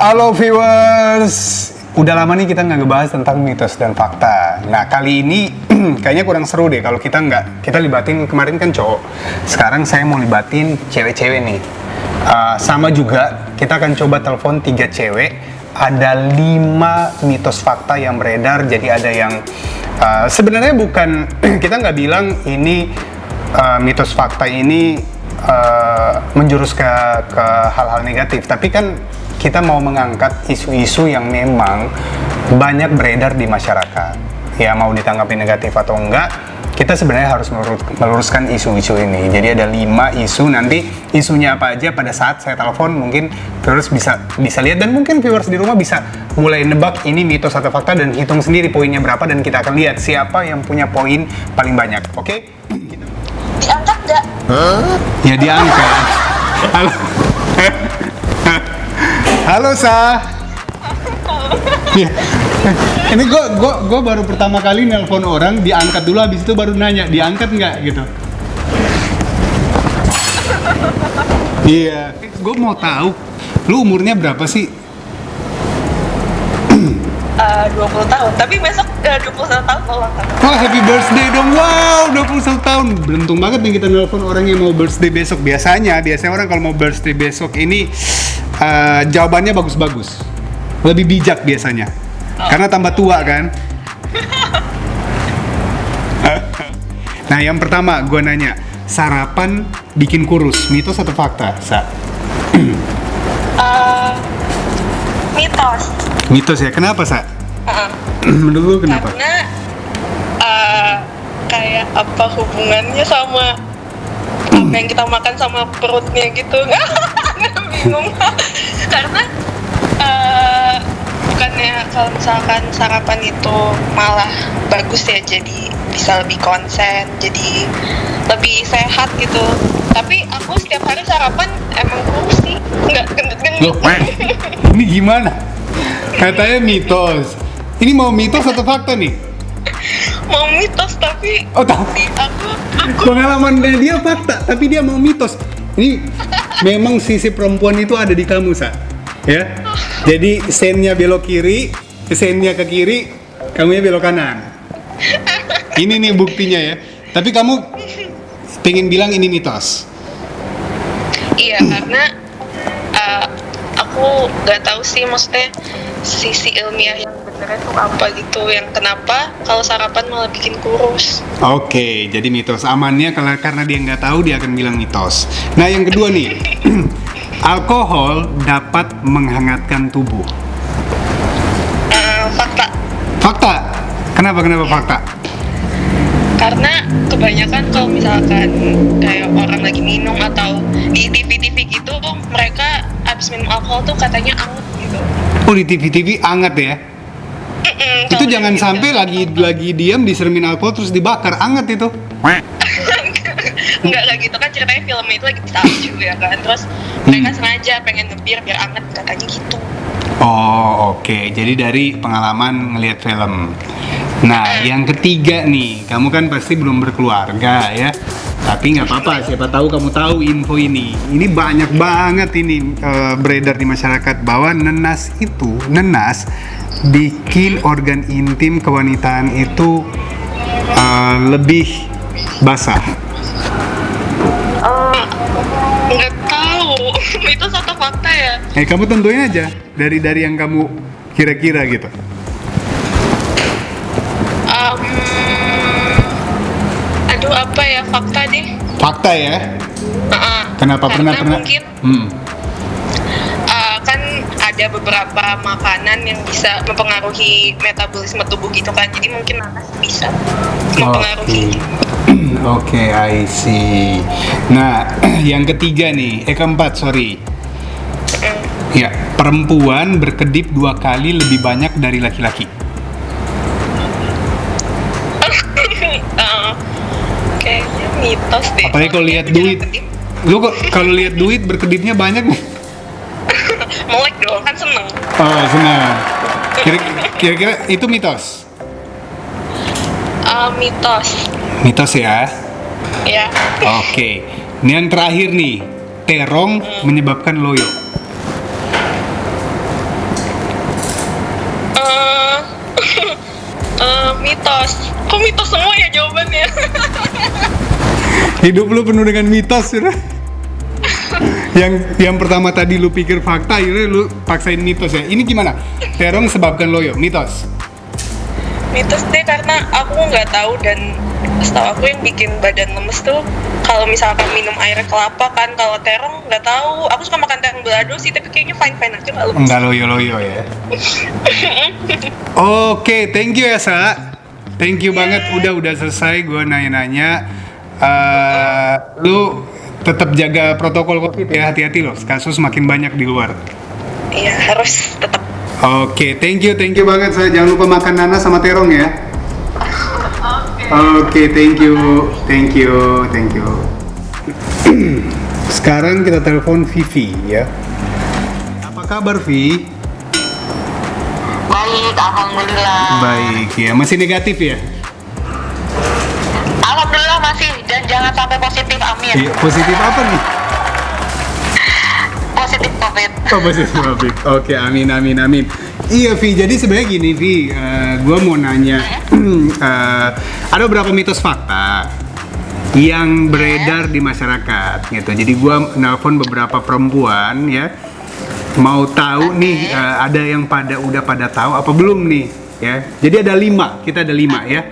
Halo viewers, udah lama nih kita nggak ngebahas tentang mitos dan fakta. Nah kali ini kayaknya kurang seru deh kalau kita libatin kemarin kan cowok. Sekarang saya mau libatin cewek-cewek nih. Sama juga kita akan coba telepon 3 cewek. Ada 5 mitos fakta yang beredar. Jadi ada yang sebenarnya bukan kita nggak bilang ini mitos fakta ini menjurus ke hal-hal negatif, tapi kan kita mau mengangkat isu-isu yang memang banyak beredar di masyarakat. Ya mau ditanggapi negatif atau enggak, kita sebenarnya harus meluruskan isu-isu ini. Jadi ada 5 isu, nanti isunya apa aja pada saat saya telepon mungkin viewers bisa lihat, dan mungkin viewers di rumah bisa mulai nebak ini mitos atau fakta dan hitung sendiri poinnya berapa, dan kita akan lihat siapa yang punya poin paling banyak. Oke? Diangkat nggak? Ya diangkat. Halo. Halo Sa. Ya. Ini gue baru pertama kali nelpon orang, diangkat dulu, habis itu baru nanya diangkat nggak gitu. Iya. Gue mau tahu, lu umurnya berapa sih? 20 tahun, tapi besok 21 tahun ulang tahun. Oh, happy birthday dong. Wow, 21 tahun. Beruntung banget nih kita nelpon orang yang mau birthday besok. Biasanya orang kalau mau birthday besok ini jawabannya bagus-bagus. Lebih bijak biasanya. Karena tambah tua kan. Nah, yang pertama gue nanya, sarapan bikin kurus, mitos atau fakta, Sa? Mitos. Mitos ya, kenapa, Sa? Menurut lu kenapa? Karena kayak apa hubungannya sama apa yang kita makan sama perutnya gitu. Nggak bingung. Karena bukannya kalau misalkan sarapan itu malah bagus ya, jadi bisa lebih konsen, jadi lebih sehat gitu. Tapi aku setiap hari sarapan emang kurus sih, nggak gendut-gendut. Ini gimana? Katanya mitos. Ini mau mitos atau fakta nih? Mau mitos tapi tapi aku pengalamannya dia fakta, tapi dia mau mitos. Ini memang sisi perempuan itu ada di kamu, Sa. Ya. Jadi sennya belok kiri, sennya ke kiri, kamunya belok kanan. Ini nih buktinya ya. Tapi kamu pengen bilang ini mitos. Iya, karena aku nggak tahu sih, maksudnya sisi ilmiah yang benernya tuh apa gitu, yang kenapa kalau sarapan malah bikin kurus. Oke, jadi mitos. Amannya karena dia nggak tahu, dia akan bilang mitos. Nah, yang kedua nih, alkohol dapat menghangatkan tubuh. Fakta. Fakta. Kenapa fakta? Karena kebanyakan kalau misalkan kayak orang lagi minum atau di TV-TV gitu, mereka abis minum alkohol tuh katanya anget gitu. Oh, di TV-TV anget ya? Itu jangan sampai lagi diam diseremin alkohol terus dibakar, anget itu. Enggak gitu kan, ceritanya filmnya itu lagi salju ya kan, terus mereka sengaja pengen ngebir biar anget, katanya gitu. Oh, oke. Jadi dari pengalaman ngelihat film. Nah, yang ketiga nih, kamu kan pasti belum berkeluarga ya. Tapi nggak apa-apa, siapa tahu kamu tahu info ini. Ini banyak banget ini beredar di masyarakat bahwa nenas bikin organ intim kewanitaan itu lebih basah. Nggak tahu, itu satu fakta ya. Kamu tentuin aja dari yang kamu kira-kira gitu. Aduh, apa ya, fakta deh. Fakta ya? Kenapa? Pernah? Mungkin kan ada beberapa makanan yang bisa mempengaruhi metabolisme tubuh gitu kan, jadi mungkin nanas bisa mempengaruhi. Oke, I see. Nah, yang ketiga nih, keempat, sorry. Ya, perempuan berkedip 2 kali lebih banyak dari laki-laki. Kayaknya mitos deh. Apalagi kalau lihat duit. Lu kok kalau lihat duit berkedipnya banyak nih? Melek dong, kan seneng. Oh, senang. Kira-kira itu mitos? Mitos. Mitos ya. Ya. Oke. Ini yang terakhir nih. Terong menyebabkan loyo. Mitos. Kok mitos semua ya jawabannya? Hidup lu penuh dengan mitos, ya. yang pertama tadi lu pikir fakta, akhirnya lu paksain mitos ya. Ini gimana? Terong sebabkan loyo, mitos. Mitos deh, karena aku nggak tahu, dan setahu aku yang bikin badan lemes tuh kalau misalkan minum air kelapa kan. Kalau terong nggak tahu. Aku suka makan terong balado sih, tapi kayaknya fine aja, nggak lemes. Enggak loyo-loyo ya. Oke, thank you ya, Sa. Thank you banget, udah selesai gue nanya-nanya. Lu tetap jaga protokol COVID ya, hati-hati loh. Kasus makin banyak di luar. Iya, harus tetap. Oke, thank you banget. Saya jangan lupa makan nanas sama terong ya. Oke, thank you. Sekarang kita telepon Vivi ya. Apa kabar, Vi? Baik, alhamdulillah. Baik ya, masih negatif ya? Alhamdulillah masih, dan jangan sampai positif, amin. Iya, positif apa nih? Positif COVID. Oh, positif COVID. Oke, amin. Iya, Vi. Jadi sebenarnya gini, Vi. Gue mau nanya, ada beberapa mitos fakta yang beredar di masyarakat, gitu. Jadi gue nelpon beberapa perempuan, ya. Mau tahu nih, ada yang udah pada tahu apa belum nih, ya. Jadi ada 5, kita ada 5 ya.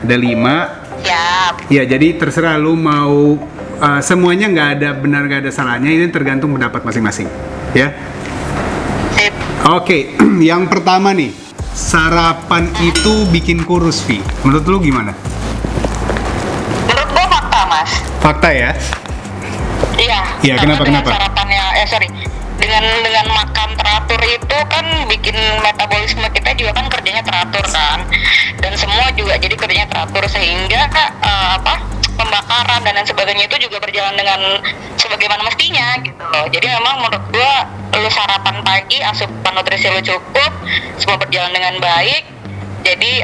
Ada 5. Siap. Ya, jadi terserah lu mau semuanya, nggak ada benar, nggak ada salahnya. Ini tergantung pendapat masing-masing, ya. Sip. Oke, yang pertama nih, sarapan itu bikin kurus, Vi. Menurut lu gimana? Menurut gua fakta, Mas. Fakta ya? Iya. Iya, Karena kenapa? dengan sarapannya, dengan makan teratur itu kan bikin metabolisme kita juga kan kerjanya teratur kan, dan semua juga jadi kerjanya teratur, sehingga pembakaran dan lain sebagainya itu juga berjalan dengan sebagaimana mestinya gitu loh. Jadi memang menurut gua lu sarapan pagi, asupan nutrisi lu cukup, semua berjalan dengan baik. Jadi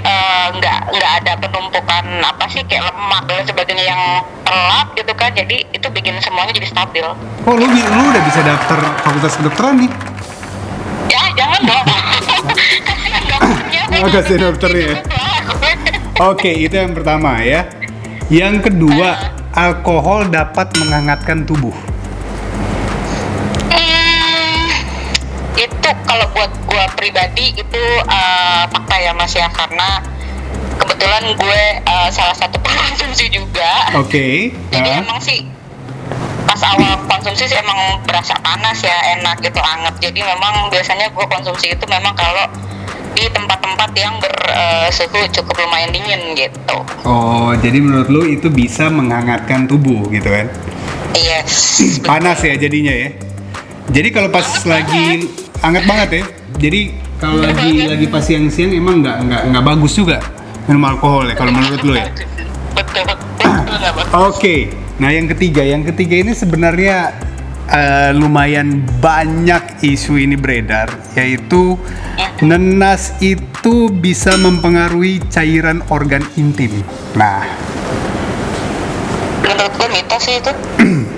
nggak ada penumpukan kayak lemak dan sebagainya yang telat gitu kan. Jadi itu bikin semuanya jadi stabil. Oh, lu udah bisa daftar fakultas kedokteran nih? Ya jangan dong. Kasihan dokternya. Oh, kasihan dokternya. Oke, itu yang pertama ya. Yang kedua, alkohol dapat menghangatkan tubuh. Itu kalau buat gue pribadi itu fakta ya, Mas ya, karena kebetulan gue salah satu pengkonsumsi juga. Oke. Jadi emang sih pas awal konsumsi sih emang berasa panas ya, enak gitu, anget. Jadi memang biasanya gue konsumsi itu memang kalau di tempat-tempat yang bersuhu cukup lumayan dingin gitu. Oh, jadi menurut lu itu bisa menghangatkan tubuh gitu kan? Yes. Panas ya jadinya ya. Jadi kalau pas lagi hangat banget ya. Jadi kalau lagi pas siang-siang emang nggak bagus juga minum alkohol ya kalau menurut lu ya. Betul. Oke. Nah, yang ketiga ini sebenarnya lumayan banyak isu ini beredar, yaitu nenas itu bisa mempengaruhi cairan organ intim. Nah, Menurut gue mitos sih itu.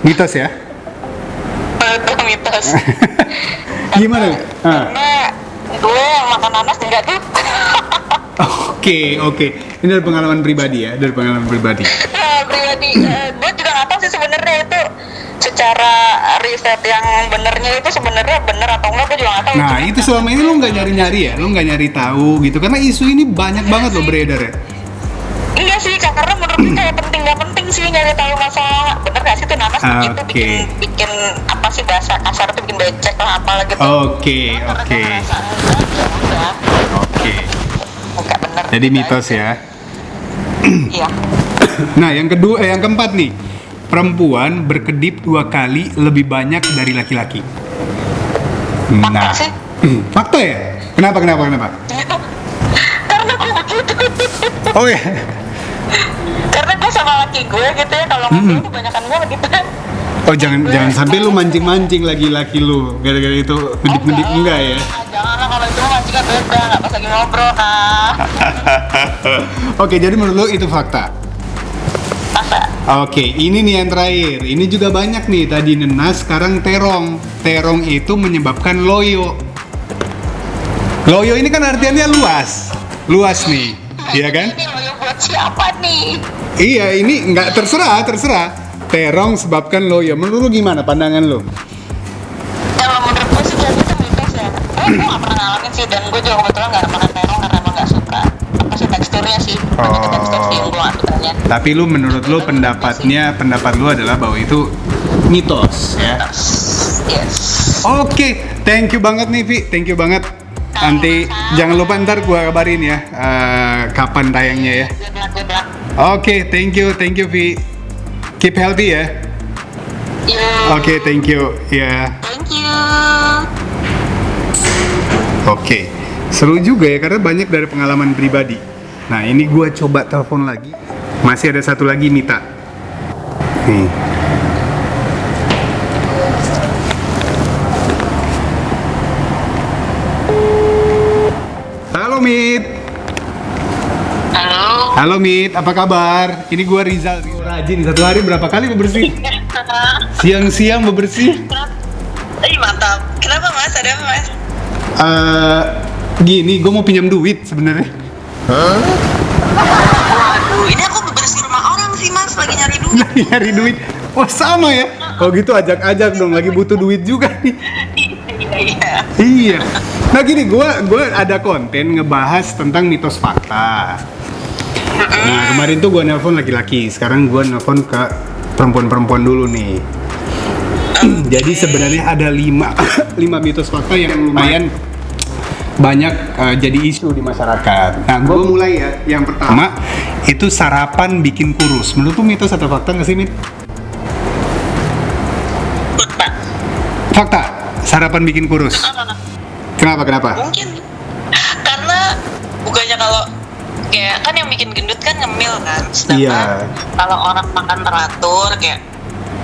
mitos ya? Menurut gue mitos. Gimana? Karena gue yang makan nanas enggak tuh. Oke. Ini dari pengalaman pribadi ya, Pribadi, gue juga nggak tahu sih sebenarnya itu secara riset yang benernya itu sebenarnya bener atau enggak, gue juga nggak tahu. Nah, itu selama ini lu nggak nyari-nyari ya? Lu nggak nyari tahu gitu, karena isu ini banyak banget loh beredar ya? Iya sih, karena menurut gue kayak nggak penting sih nyari tahu masalah bener nggak sih tuh nanas itu bikin apa sih, bahasa kasar tuh bikin becek lah apalah gitu. Oke. Enggak bener. Jadi mitos ya. Iya. Nah, yang keempat nih, perempuan berkedip 2 kali lebih banyak dari laki-laki. Fakta sih. Fakta ya? Kenapa? Karena gue begitu. Oh ya. Karena gue sama laki gue gitu ya, kalau ngobrol kebanyakan gue gitu. Oh, jangan sampai lu mancing-mancing lagi laki lu gara-gara itu ngedip-ngedip enggak ya? Jangan Karena kalau itu mancingnya beda, nggak pas lagi ngobrol kan. Oke, jadi menurut lu itu fakta? Masa? Oke, ini nih yang terakhir. Ini juga banyak nih. Tadi nenas, sekarang terong. Terong itu menyebabkan loyo. Loyo ini kan artiannya luas. Luas nih, iya kan? Ini loyo buat siapa nih? Iya, ini nggak terserah. Terong sebabkan loyo. Menurut lu gimana pandangan lu? Kalau menurut gue sih kayaknya itu mitos ya. Gue nggak pernah ngalamin sih, dan gue juga kebetulan nggak makan terong karena emang nggak suka. Apa sih teksturnya sih? Lebih ke tekstur sih yang gue nggak sukanya. Tapi lu menurut lu pendapat lu adalah bahwa itu mitos ya. Yes. Oke, thank you banget nih Vi, thank you banget. Nanti jangan lupa ntar gua kabarin ya kapan tayangnya ya. Good luck. Oke, thank you Vi. Keep healthy ya. Yeah. Oke, thank you ya. Thank you. Oke, seru juga ya karena banyak dari pengalaman pribadi. Nah ini gua coba telepon lagi. Masih ada satu lagi Mita. Nih. Halo Mit. Halo. Halo Mit, apa kabar? Ini gua Rizal. Rajin satu hari berapa kali bebersih? Siang-siang bebersih. Ih, mantap. Kenapa Mas? Ada apa Mas? Gini, gue mau pinjam duit sebenarnya. Waduh, ini aku bebersih rumah orang sih Mas, lagi nyari duit. Lagi nyari duit. Wah sama ya. Oh gitu ajak-ajak dong. Lagi butuh duit juga nih. Iya. Iya. Nah gini, gue ada konten ngebahas tentang mitos fakta. Nah kemarin tuh gue nelpon laki-laki. Sekarang gue nelpon ke perempuan-perempuan dulu nih. Jadi sebenarnya ada 5 mitos fakta yang lumayan banyak jadi isu di masyarakat. Nah, gue mulai ya. Yang pertama itu sarapan bikin kurus. Menurut lu mitos atau fakta nggak sih, Mit? Pak. Fakta. Sarapan bikin kurus. Kenapa? Mungkin karena bukannya kalau kayak kan yang bikin gendut kan ngemil kan. Sedangkan Iya. kalau orang makan teratur kayak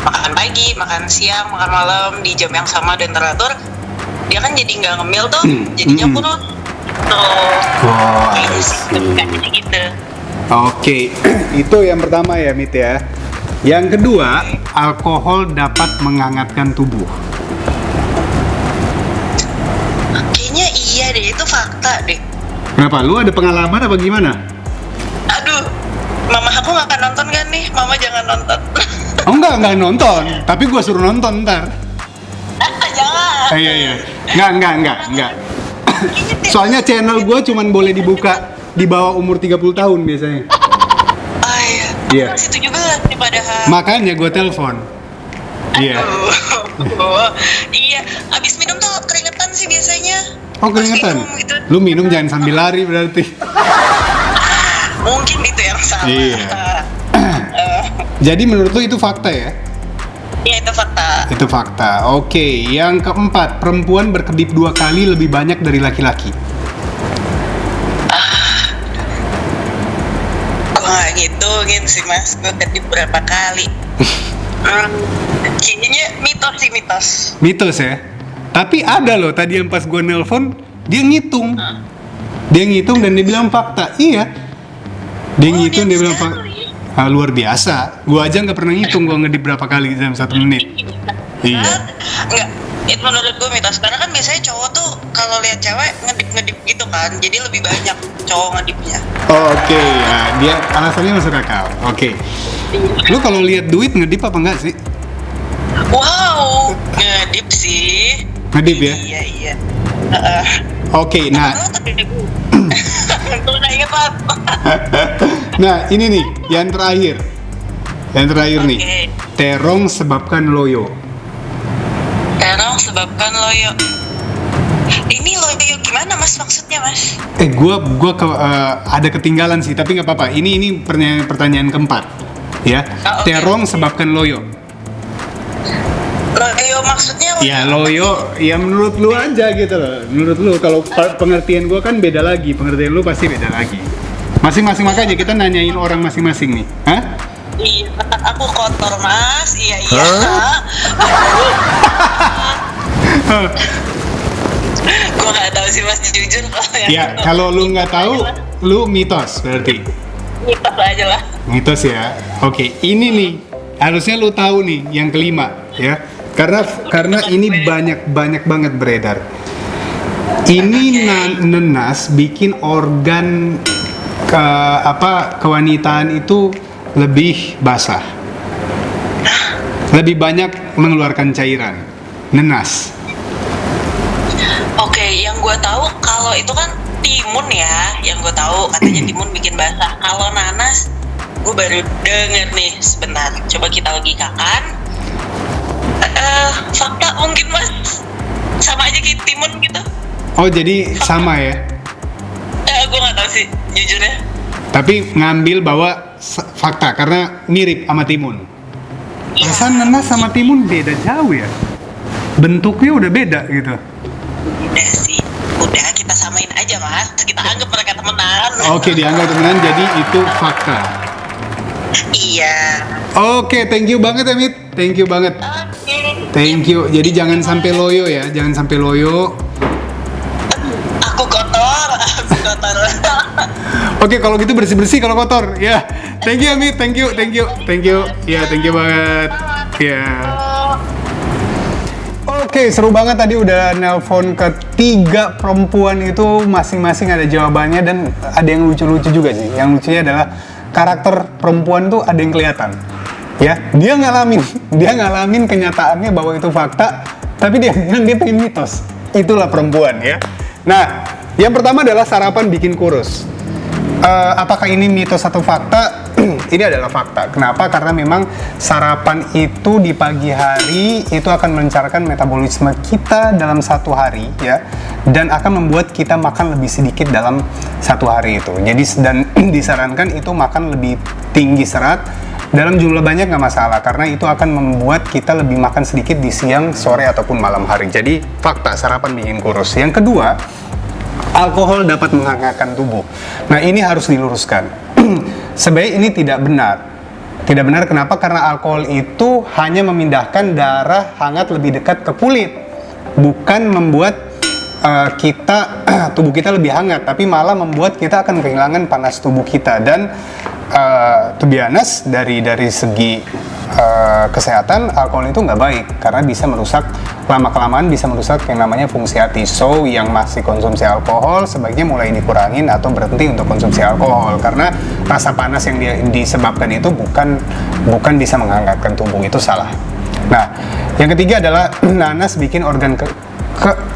makan pagi, makan siang, makan malam di jam yang sama dan teratur, dia kan jadi nggak ngemil tuh, jadinya kurus. Tuh. Oh, Kayaknya sih bukannya gitu. Oke, itu yang pertama ya, Mit ya. Yang kedua, alkohol dapat menghangatkan tubuh. Kayaknya iya deh, itu fakta deh. Kenapa? Lu ada pengalaman apa gimana? Aduh, mama aku nggak akan nonton kan nih, mama jangan nonton. Oh enggak nonton, tapi gua suruh nonton ntar. Jangan. Iya. Enggak. Soalnya channel gua cuman boleh dibuka di bawah umur 30 tahun biasanya. Ah iya. Iya. Kan situ juga nih padahal. Makanya gua telepon. Iya. Iya, abis minum tuh keringetan sih biasanya. Oh Pas keringetan? minum gitu. Lu minum jangan sambil lari berarti. Mungkin itu yang salah. Iya. Jadi menurut lu itu fakta ya? Iya, itu fakta. Itu fakta. Oke, yang keempat, perempuan berkedip 2 kali lebih banyak dari laki-laki. Gue gak ngitungin sih mas, gue kedip berapa kali. Kayaknya mitos. Mitos ya? Tapi ada loh tadi yang pas gue nelpon, dia ngitung. Dia ngitung dan dia bilang fakta. Iya. Dia ngitung, dia bilang fakta. Ah, luar biasa. Gue aja nggak pernah ngitung gue ngedip berapa kali dalam 1 menit. Iya. Enggak, itu menurut gue mitos. Karena kan biasanya cowok tuh kalau lihat cewek ngedip gitu kan, jadi lebih banyak cowok ngedipnya. Oke, ya, dia alasannya masuk akal. Oke. Lu kalau lihat duit ngedip apa enggak sih? Wow, ngedip sih. Ngedip ya? Iya. Oke, nah. Gue gak inget Pak. Nah, ini nih yang terakhir. Yang terakhir nih. Oke. Terong sebabkan loyo. Terong sebabkan loyo. Ini loyo gimana mas maksudnya mas? Gua ada ketinggalan sih, tapi nggak apa-apa. Ini pertanyaan keempat, ya. Oke. Terong sebabkan loyo. Loyo maksudnya? Ya loyo, ya menurut lu aja gitu loh. Menurut lu, kalau pengertian gua kan beda lagi, pengertian lu pasti beda lagi. Masing-masing makanya kita nanyain orang masing-masing nih, hah? Iya, aku kotor mas. Iya. Gue nggak tahu sih mas, jujur kalau yang Ya, itu. kalau lu nggak tahu, lu mitos berarti. Mitos aja lah. Mitos ya. Oke, ini nih harusnya lu tahu nih yang kelima ya. Karena ini banyak banget beredar. Ini nenas bikin organ kewanitaan itu lebih basah. Lebih banyak mengeluarkan cairan. Nenas. Oke, yang gue tahu kalau itu kan timun ya, yang gue tahu katanya timun bikin basah. Kalau nanas, gue baru denger nih. Sebentar, coba kita logikakan. Fakta mungkin mas, sama aja kayak timun gitu. Oh, jadi sama ya. Gue nggak tahu sih, jujurnya. Tapi ngambil bahwa fakta karena mirip sama timun. Iya. Perasaan nanas sama timun beda jauh ya. Bentuknya udah beda gitu. Udah sih, udah kita samain aja mas. Kita anggap mereka temenan. Oke, dianggap temenan jadi itu fakta. Iya. Oke, thank you banget ya, Mit. Thank you banget. Oke. Thank you. Jadi jangan sampai loyo ya, jangan sampai loyo. Aku kotor, aku kotor. Oke, kalau gitu bersih-bersih kalau kotor. Ya. Thank you, Mit. Thank you. Ya, thank you banget. Ya. Oke, seru banget tadi udah nelpon ketiga perempuan itu masing-masing ada jawabannya dan ada yang lucu-lucu juga sih. Yang lucunya adalah karakter perempuan tuh ada yang kelihatan. Ya, dia ngalamin kenyataannya bahwa itu fakta, tapi dia bilang dia pengen mitos. Itulah perempuan ya. Nah, yang pertama adalah sarapan bikin kurus. Apakah ini mitos atau fakta? Ini adalah fakta. Kenapa? Karena memang sarapan itu di pagi hari itu akan melancarkan metabolisme kita dalam satu hari ya, dan akan membuat kita makan lebih sedikit dalam satu hari itu. Jadi dan disarankan itu makan lebih tinggi serat dalam jumlah banyak nggak masalah, karena itu akan membuat kita lebih makan sedikit di siang, sore ataupun malam hari. Jadi fakta sarapan bikin kurus. Yang kedua, alkohol dapat menghangatkan tubuh. Nah, ini harus diluruskan. Sebenarnya ini tidak benar. Tidak benar kenapa? Karena alkohol itu hanya memindahkan darah hangat lebih dekat ke kulit, bukan membuat tubuh kita lebih hangat, tapi malah membuat kita akan kehilangan panas tubuh kita. Dan to be honest, dari segi kesehatan, alkohol itu nggak baik karena bisa merusak, lama-kelamaan bisa merusak yang namanya fungsi hati. So, yang masih konsumsi alkohol sebaiknya mulai dikurangin atau berhenti untuk konsumsi alkohol, karena rasa panas yang disebabkan itu bukan bisa menghangatkan tubuh. Itu salah. Nah, yang ketiga adalah nanas bikin organ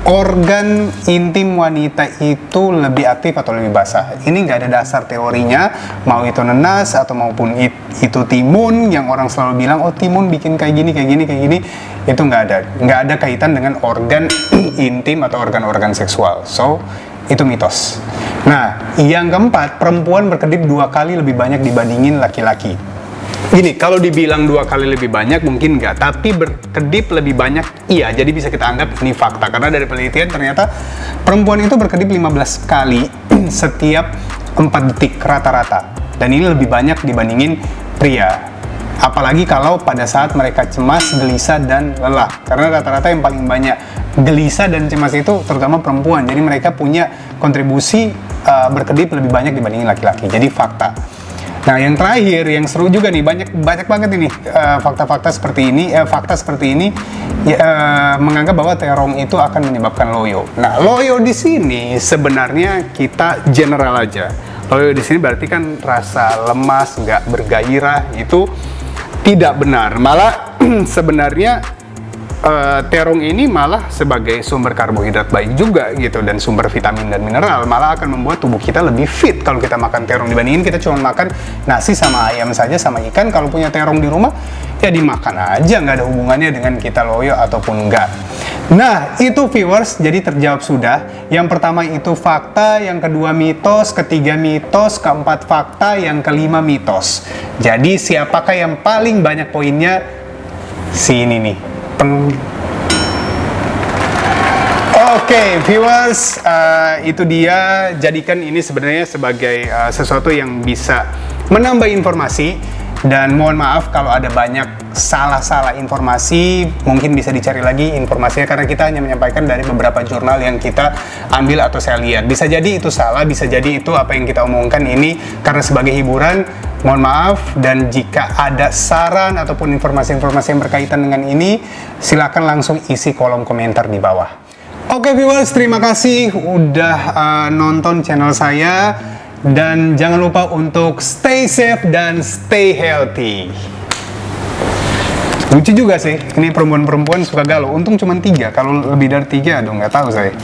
organ intim wanita itu lebih aktif atau lebih basah. Ini nggak ada dasar teorinya, mau itu nanas atau maupun itu timun yang orang selalu bilang, oh timun bikin kayak gini, itu nggak ada kaitan dengan organ intim atau organ-organ seksual. So, itu mitos. Nah, yang keempat, perempuan berkedip 2 kali lebih banyak dibandingin laki-laki. Gini, kalau dibilang 2 kali lebih banyak mungkin nggak, tapi berkedip lebih banyak iya, jadi bisa kita anggap ini fakta. Karena dari penelitian ternyata perempuan itu berkedip 15 kali setiap 4 detik rata-rata. Dan ini lebih banyak dibandingin pria. Apalagi kalau pada saat mereka cemas, gelisah, dan lelah. Karena rata-rata yang paling banyak gelisah dan cemas itu terutama perempuan. Jadi mereka punya kontribusi berkedip lebih banyak dibandingin laki-laki. Jadi fakta. Nah, yang terakhir, yang seru juga nih, banyak banget ini fakta-fakta seperti ini, menganggap bahwa terong itu akan menyebabkan loyo. Nah, loyo di sini sebenarnya kita general aja. Loyo di sini berarti kan rasa lemas, nggak bergairah, itu tidak benar. Malah sebenarnya terong ini malah sebagai sumber karbohidrat baik juga gitu, dan sumber vitamin dan mineral, malah akan membuat tubuh kita lebih fit kalau kita makan terong dibandingin kita cuma makan nasi sama ayam saja sama ikan. Kalau punya terong di rumah ya dimakan aja, nggak ada hubungannya dengan kita loyo ataupun enggak. Nah, itu viewers, jadi terjawab sudah. Yang pertama itu fakta, yang kedua mitos, ketiga mitos, keempat fakta, yang kelima mitos. Jadi siapakah yang paling banyak poinnya? Si ini nih. Oke, viewers, itu dia. Jadikan ini sebenarnya sebagai sesuatu yang bisa menambah informasi. Dan mohon maaf kalau ada banyak salah-salah informasi, mungkin bisa dicari lagi informasinya karena kita hanya menyampaikan dari beberapa jurnal yang kita ambil atau saya lihat. Bisa jadi itu salah, bisa jadi itu apa yang kita omongkan ini karena sebagai hiburan. Mohon maaf, dan jika ada saran ataupun informasi-informasi yang berkaitan dengan ini, silakan langsung isi kolom komentar di bawah. Oke viewers, terima kasih udah nonton channel saya. Dan jangan lupa untuk stay safe dan stay healthy. Lucu juga sih, ini perempuan-perempuan suka galau. Untung cuma 3, kalau lebih dari 3 aduh nggak tahu saya.